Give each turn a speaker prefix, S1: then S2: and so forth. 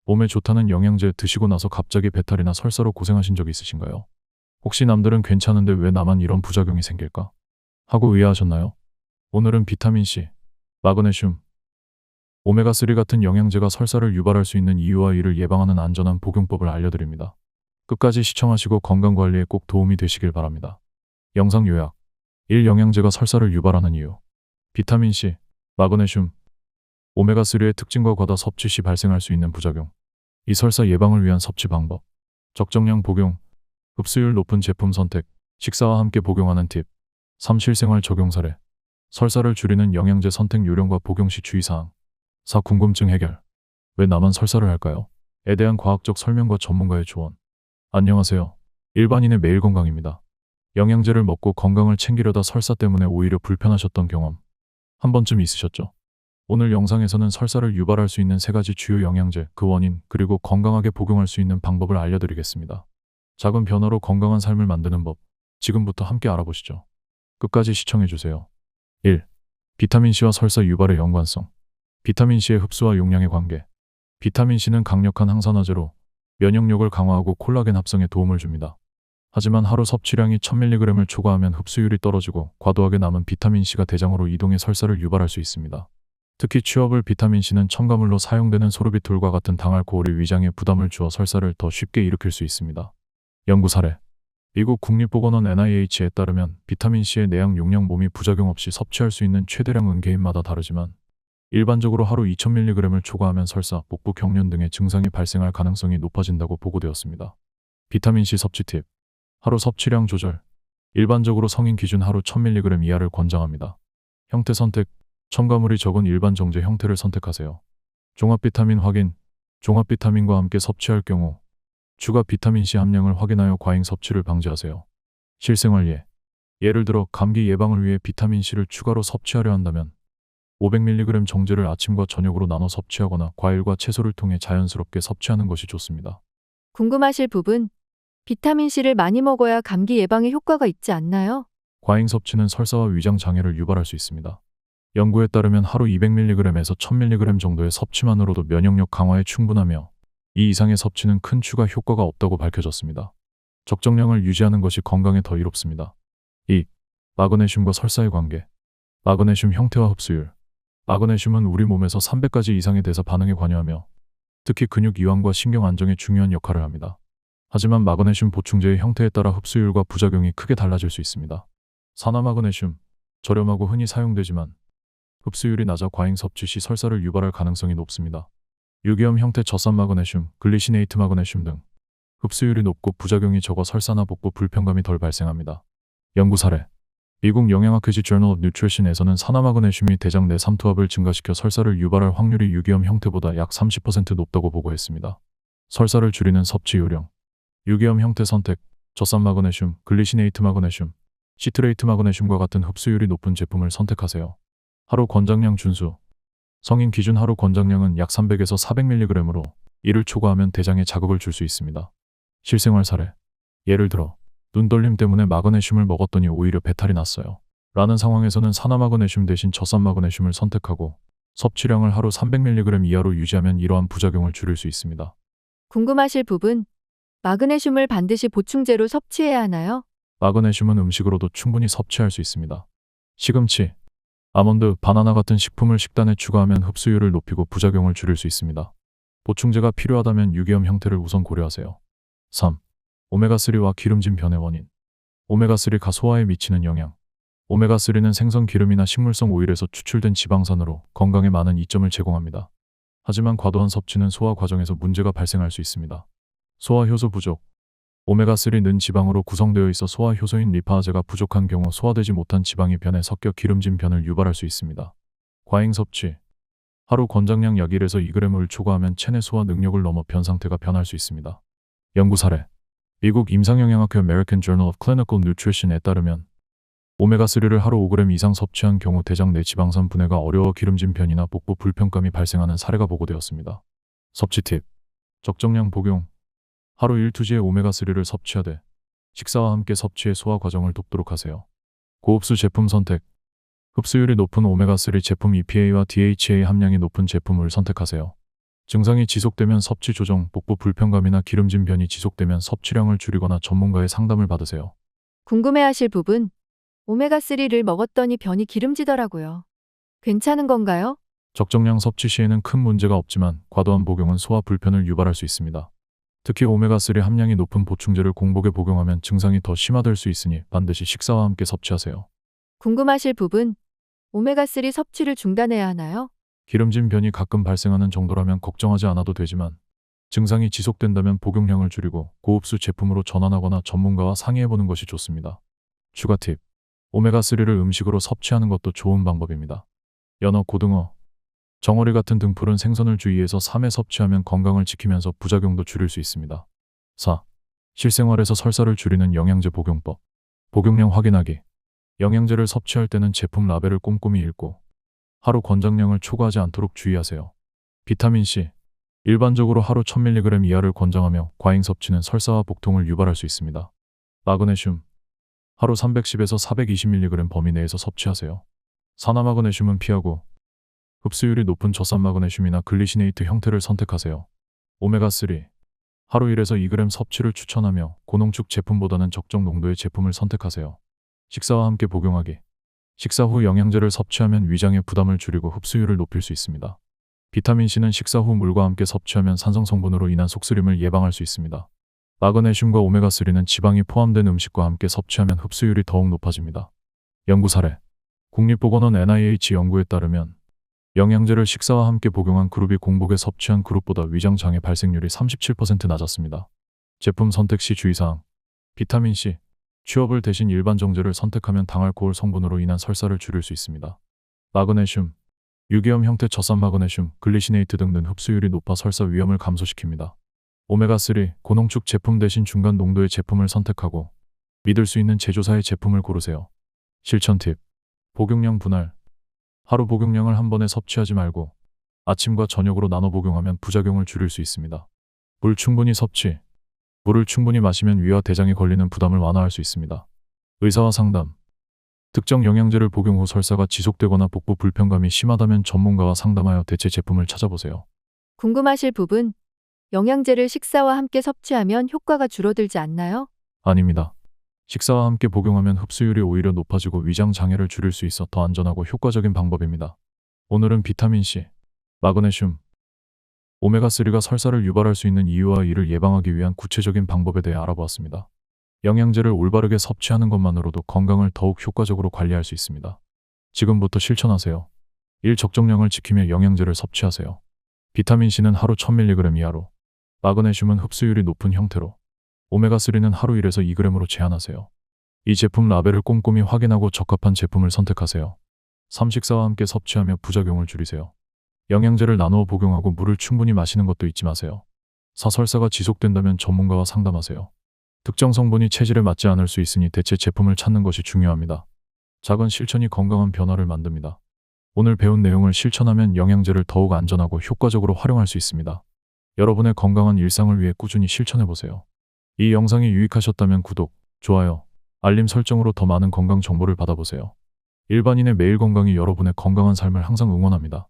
S1: 몸에 좋다는 영양제 드시고 나서 갑자기 배탈이나 설사로 고생하신 적 있으신가요? 혹시 남들은 괜찮은데 왜 나만 이런 부작용이 생길까? 하고 의아하셨나요? 오늘은 비타민C, 마그네슘, 오메가3 같은 영양제가 설사를 유발할 수 있는 이유와 이를 예방하는 안전한 복용법을 알려드립니다. 끝까지 시청하시고 건강관리에 꼭 도움이 되시길 바랍니다. 영상 요약. 1. 영양제가 설사를 유발하는 이유. 비타민C, 마그네슘, 오메가3의 특징과 과다 섭취 시 발생할 수 있는 부작용. 이 설사 예방을 위한 섭취 방법. 적정량 복용, 흡수율 높은 제품 선택, 식사와 함께 복용하는 팁. 3. 실생활 적용 사례. 설사를 줄이는 영양제 선택 요령과 복용 시 주의사항. 4. 궁금증 해결. 왜 나만 설사를 할까요? 에 대한 과학적 설명과 전문가의 조언. 안녕하세요. 일반인의 매일 건강입니다. 영양제를 먹고 건강을 챙기려다 설사 때문에 오히려 불편하셨던 경험 한 번쯤 있으셨죠? 오늘 영상에서는 설사를 유발할 수 있는 3가지 주요 영양제, 그 원인, 그리고 건강하게 복용할 수 있는 방법을 알려드리겠습니다. 작은 변화로 건강한 삶을 만드는 법, 지금부터 함께 알아보시죠. 끝까지 시청해주세요. 1. 비타민C와 설사 유발의 연관성. 비타민C의 흡수와 용량의 관계. 비타민C는 강력한 항산화제로 면역력을 강화하고 콜라겐 합성에 도움을 줍니다. 하지만 하루 섭취량이 1000mg을 초과하면 흡수율이 떨어지고 과도하게 남은 비타민C가 대장으로 이동해 설사를 유발할 수 있습니다. 특히 취업을 비타민C는 첨가물로 사용되는 소르비톨과 같은 당알코올이 위장에 부담을 주어 설사를 더 쉽게 일으킬 수 있습니다. 연구 사례. 미국 국립보건원 NIH에 따르면 비타민C의 내양 용량 몸이 부작용 없이 섭취할 수 있는 최대량은 개인마다 다르지만 일반적으로 하루 2000mg을 초과하면 설사, 복부 경련 등의 증상이 발생할 가능성이 높아진다고 보고되었습니다. 비타민C 섭취 팁. 하루 섭취량 조절. 일반적으로 성인 기준 하루 1000mg 이하를 권장합니다. 형태 선택. 첨가물이 적은 일반 정제 형태를 선택하세요. 종합 비타민 확인. 종합 비타민과 함께 섭취할 경우 추가 비타민C 함량을 확인하여 과잉 섭취를 방지하세요. 실생활 예. 예를 들어 감기 예방을 위해 비타민C를 추가로 섭취하려 한다면 500mg 정제를 아침과 저녁으로 나눠 섭취하거나 과일과 채소를 통해 자연스럽게 섭취하는 것이 좋습니다.
S2: 궁금하실 부분, 비타민C를 많이 먹어야 감기 예방에 효과가 있지 않나요?
S1: 과잉 섭취는 설사와 위장 장애를 유발할 수 있습니다. 연구에 따르면 하루 200mg에서 1000mg 정도의 섭취만으로도 면역력 강화에 충분하며 이 이상의 섭취는 큰 추가 효과가 없다고 밝혀졌습니다. 적정량을 유지하는 것이 건강에 더 이롭습니다. 2. 마그네슘과 설사의 관계. 마그네슘 형태와 흡수율. 마그네슘은 우리 몸에서 300가지 이상의 대사 반응에 관여하며 특히 근육 이완과 신경 안정에 중요한 역할을 합니다. 하지만 마그네슘 보충제의 형태에 따라 흡수율과 부작용이 크게 달라질 수 있습니다. 산화마그네슘, 저렴하고 흔히 사용되지만 흡수율이 낮아 과잉 섭취 시 설사를 유발할 가능성이 높습니다. 유기염 형태 저산마그네슘, 글리시네이트 마그네슘 등 흡수율이 높고 부작용이 적어 설사나 복부 불편감이 덜 발생합니다. 연구 사례. 미국 영양학회지 Journal of Nutrition에서는 산화마그네슘이 대장 내 삼투압을 증가시켜 설사를 유발할 확률이 유기염 형태보다 약 30% 높다고 보고했습니다. 설사를 줄이는 섭취 요령. 유기염 형태 선택, 저산마그네슘, 글리시네이트 마그네슘, 시트레이트 마그네슘과 같은 흡수율이 높은 제품을 선택하세요. 하루 권장량 준수. 성인 기준 하루 권장량은 약 300에서 400mg으로 이를 초과하면 대장에 자극을 줄 수 있습니다. 실생활 사례. 예를 들어 눈떨림 때문에 마그네슘을 먹었더니 오히려 배탈이 났어요. 라는 상황에서는 산화마그네슘 대신 저산마그네슘을 선택하고 섭취량을 하루 300mg 이하로 유지하면 이러한 부작용을 줄일 수 있습니다.
S2: 궁금하실 부분, 마그네슘을 반드시 보충제로 섭취해야 하나요?
S1: 마그네슘은 음식으로도 충분히 섭취할 수 있습니다. 시금치, 아몬드, 바나나 같은 식품을 식단에 추가하면 흡수율을 높이고 부작용을 줄일 수 있습니다. 보충제가 필요하다면 유기염 형태를 우선 고려하세요. 3. 오메가3와 기름진 변의 원인. 오메가3가 소화에 미치는 영향. 오메가3는 생선 기름이나 식물성 오일에서 추출된 지방산으로 건강에 많은 이점을 제공합니다. 하지만 과도한 섭취는 소화 과정에서 문제가 발생할 수 있습니다. 소화 효소 부족. 오메가3는 지방으로 구성되어 있어 소화 효소인 리파아제가 부족한 경우 소화되지 못한 지방이 변에 섞여 기름진 변을 유발할 수 있습니다. 과잉 섭취. 하루 권장량 약 1에서 2g을 초과하면 체내 소화 능력을 넘어 변 상태가 변할 수 있습니다. 연구 사례. 미국 임상영양학회 American Journal of Clinical Nutrition에 따르면 오메가3를 하루 5g 이상 섭취한 경우 대장 내 지방산 분해가 어려워 기름진 변이나 복부 불편감이 발생하는 사례가 보고되었습니다. 섭취 팁. 적정량 복용. 하루 1~2에 오메가3를 섭취하되 식사와 함께 섭취해 소화 과정을 돕도록 하세요. 고흡수 제품 선택. 흡수율이 높은 오메가3 제품 EPA와 DHA 함량이 높은 제품을 선택하세요. 증상이 지속되면 섭취 조정, 복부 불편감이나 기름진 변이 지속되면 섭취량을 줄이거나 전문가의 상담을 받으세요.
S2: 궁금해하실 부분. 오메가3를 먹었더니 변이 기름지더라고요. 괜찮은 건가요?
S1: 적정량 섭취 시에는 큰 문제가 없지만 과도한 복용은 소화 불편을 유발할 수 있습니다. 특히 오메가3 함량이 높은 보충제를 공복에 복용하면 증상이 더 심화될 수 있으니 반드시 식사와 함께 섭취하세요.
S2: 궁금하실 부분. 오메가3 섭취를 중단해야 하나요?
S1: 기름진 변이 가끔 발생하는 정도라면 걱정하지 않아도 되지만 증상이 지속된다면 복용량을 줄이고 고흡수 제품으로 전환하거나 전문가와 상의해보는 것이 좋습니다. 추가 팁. 오메가3를 음식으로 섭취하는 것도 좋은 방법입니다. 연어, 고등어, 정어리 같은 등푸른 생선을 주의해서 3회 섭취하면 건강을 지키면서 부작용도 줄일 수 있습니다. 4. 실생활에서 설사를 줄이는 영양제 복용법. 복용량 확인하기. 영양제를 섭취할 때는 제품 라벨을 꼼꼼히 읽고 하루 권장량을 초과하지 않도록 주의하세요. 비타민C. 일반적으로 하루 1000mg 이하를 권장하며 과잉 섭취는 설사와 복통을 유발할 수 있습니다. 마그네슘. 하루 310에서 420mg 범위 내에서 섭취하세요. 산화마그네슘은 피하고 흡수율이 높은 저산마그네슘이나 글리시네이트 형태를 선택하세요. 오메가3. 하루 1에서 2g 섭취를 추천하며 고농축 제품보다는 적정 농도의 제품을 선택하세요. 식사와 함께 복용하기. 식사 후 영양제를 섭취하면 위장의 부담을 줄이고 흡수율을 높일 수 있습니다. 비타민C는 식사 후 물과 함께 섭취하면 산성 성분으로 인한 속쓰림을 예방할 수 있습니다. 마그네슘과 오메가3는 지방이 포함된 음식과 함께 섭취하면 흡수율이 더욱 높아집니다. 연구 사례. 국립보건원 NIH 연구에 따르면 영양제를 식사와 함께 복용한 그룹이 공복에 섭취한 그룹보다 위장 장애 발생률이 37% 낮았습니다. 제품 선택 시 주의사항. 비타민C. 취업을 대신 일반 정제를 선택하면 당알코올 성분으로 인한 설사를 줄일 수 있습니다. 마그네슘. 유기염 형태 저산마그네슘, 글리시네이트 등은 흡수율이 높아 설사 위험을 감소시킵니다. 오메가3. 고농축 제품 대신 중간 농도의 제품을 선택하고 믿을 수 있는 제조사의 제품을 고르세요. 실천 팁. 복용량 분할. 하루 복용량을 한 번에 섭취하지 말고 아침과 저녁으로 나눠 복용하면 부작용을 줄일 수 있습니다. 물 충분히 섭취. 물을 충분히 마시면 위와 대장에 걸리는 부담을 완화할 수 있습니다. 의사와 상담. 특정 영양제를 복용 후 설사가 지속되거나 복부 불편감이 심하다면 전문가와 상담하여 대체 제품을 찾아보세요.
S2: 궁금하실 부분. 영양제를 식사와 함께 섭취하면 효과가 줄어들지 않나요?
S1: 아닙니다. 식사와 함께 복용하면 흡수율이 오히려 높아지고 위장 장애를 줄일 수 있어 더 안전하고 효과적인 방법입니다. 오늘은 비타민C, 마그네슘, 오메가3가 설사를 유발할 수 있는 이유와 이를 예방하기 위한 구체적인 방법에 대해 알아보았습니다. 영양제를 올바르게 섭취하는 것만으로도 건강을 더욱 효과적으로 관리할 수 있습니다. 지금부터 실천하세요. 1. 적정량을 지키며 영양제를 섭취하세요. 비타민C는 하루 1000mg 이하로, 마그네슘은 흡수율이 높은 형태로, 오메가3는 하루 1에서 2g으로 제한하세요. 이 제품 라벨을 꼼꼼히 확인하고 적합한 제품을 선택하세요. 3. 식사와 함께 섭취하며 부작용을 줄이세요. 영양제를 나누어 복용하고 물을 충분히 마시는 것도 잊지 마세요. 4. 설사가 지속된다면 전문가와 상담하세요. 특정 성분이 체질에 맞지 않을 수 있으니 대체 제품을 찾는 것이 중요합니다. 작은 실천이 건강한 변화를 만듭니다. 오늘 배운 내용을 실천하면 영양제를 더욱 안전하고 효과적으로 활용할 수 있습니다. 여러분의 건강한 일상을 위해 꾸준히 실천해보세요. 이 영상이 유익하셨다면 구독, 좋아요, 알림 설정으로 더 많은 건강 정보를 받아보세요. 일반인의 매일 건강이 여러분의 건강한 삶을 항상 응원합니다.